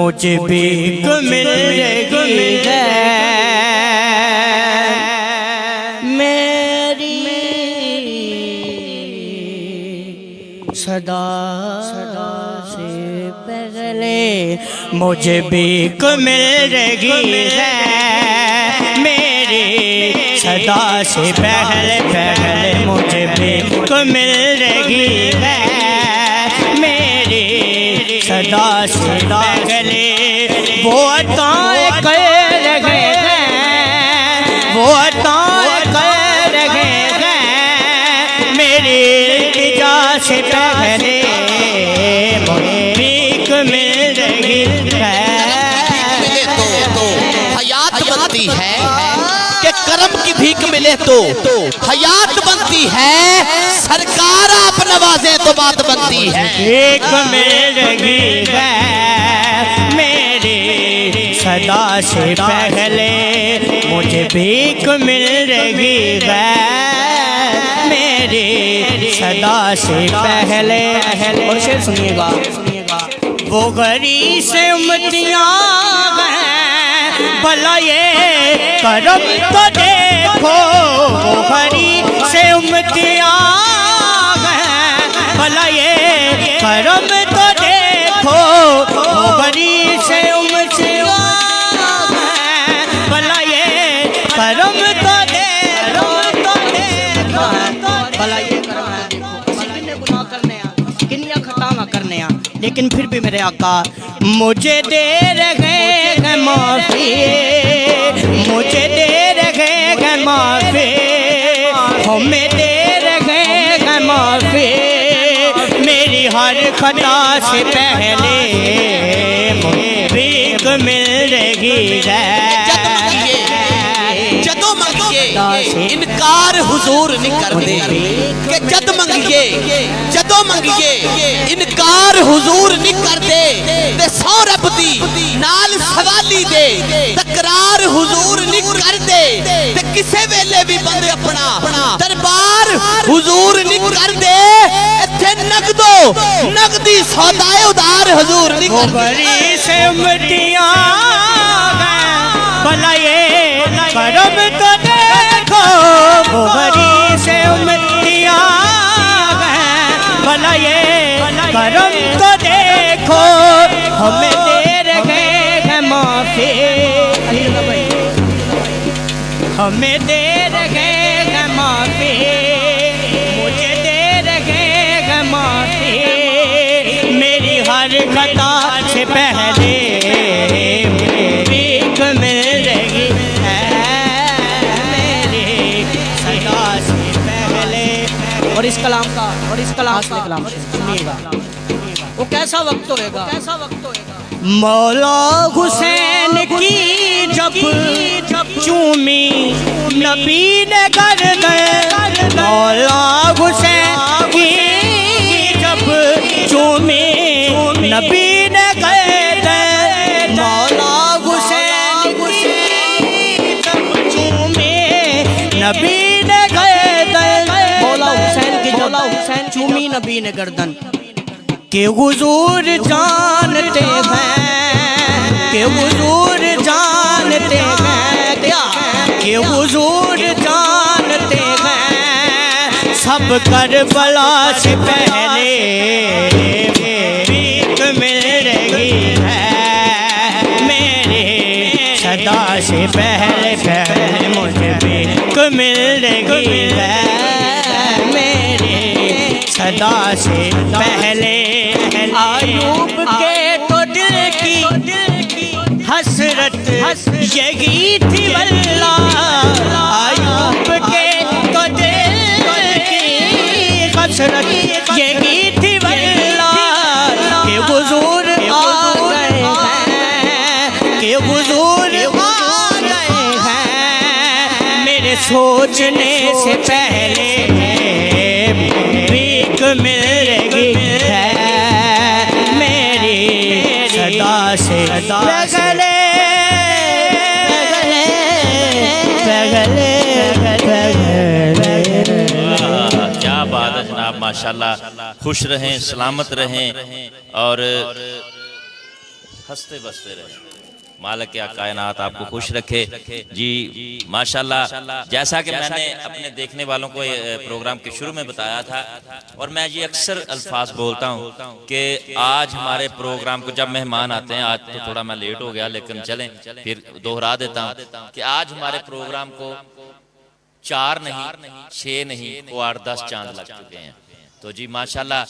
मुझे भीख मिल रही है मेरी सदा से पहले, मुझे भीख मिल रही है मेरी सदा से पहले पहले, मुझे भीख मिल रही है मेरी सदा से पहले। वो अताएं कर रहे हैं, वो अताएं कर रहे हैं मेरी इल्तिजा से पहले, मुझे भीख मिल रही है। तो हयात बनती है कि करम की भीख मिले तो हयात बनती है, सरकार आप नवाजे तो बात बनती है। भीख मिल रही है मेरी सदा से पहले, मुझे भीख मिल रही है मेरी सदा से पहले। और शेर सुनिएगा, वो गरीब से उम्मतियां हैं भला ये करम तो देखो, वो गरीब से उम्मतियां हैं भला ये करम तो देखो, वो गरीब से उम्मतियां हैं भला ये करम तो देखो, भला ये करम तो देखो। कितने गुनाह करने आ, कितनी खतावां करने आ, लेकिन फिर भी मेरे आका मुझे दे रहे हैं माफी, मुझे दे रहे हैं माफी, हमें दे रहे हैं माफी मेरी हर खता से पहले, मुझे भीख मिल रही है। जदों मंगिए इनकार हुजूर नहीं करते, कि जद मंगिए जदों मंगिए इनकार हुजूर नहीं करते, ते सौ रब दी नाल सवाली दे तकरार हुजूर नहीं करते, ते किसे वेले भी बंदे अपना दरबार हुजूर नहीं करते। इत्थे नगदो नगदी सौदाए उधार हुजूर नहीं करते। बड़ी से उम्मतियां भला ये करम तो देखो, वो बड़ी से उम्मतियां भला ये करम तो देखो, हमें दे रहे हैं माफी, हमें दे रहे हैं माफी, मुझे दे रहे हैं माफी मेरी हर खता से पहले, भीख मिल रही है मेरी सदा से पहले। और इस कलाम का सुनिएगा, वो कैसा वक्त होएगा, कैसा वक्त होएगा। मौला हुसैन की जब चूमी नबी ने कर गए, मौला हुसैन की जब चूमी नबी ने गए, मौला हुसैन की जब चूमी नबी ने गए, मौला हुसैन की जब चूमी नबी ने गर्दन, के हुजूर जानते हैं, के हुजूर जानते हैं, के हुजूर जानते हैं सब करबला से पहले, भीख मिल रही है मेरे सदा से पहले पहले, मुझे भीख मिल रही है मेरे सदा से पहले। आयूब के तो दिल की हसरत यही थी वल्लाह, आयूब के तो दिल की हसरत यही थी वल्लाह, के हुजूर आ गए हैं, के हुजूर आ गए हैं मेरे सोचने से पहले, भीख मिल रही है मेरी सदा से पहले, क्या बात है जनाब, माशाल्लाह। खुश रहें, सलामत रहें और हंसते बसते रहे। मालिक या कायनात आपको खुश रखे जी। माशाल्लाह, जैसा कि मैंने अपने देखने वालों को प्रोग्राम के शुरू में बताया था, और मैं ये अक्सर अल्फाज बोलता हूँ कि आज हमारे प्रोग्राम को जब मेहमान आते हैं, आज तो थोड़ा मैं लेट हो गया लेकिन चलें फिर दोहरा देता हूँ कि आज हमारे प्रोग्राम को 4 नहीं 6 नहीं वो 8-10 चांद लग चुके हैं। तो जी माशाल्लाह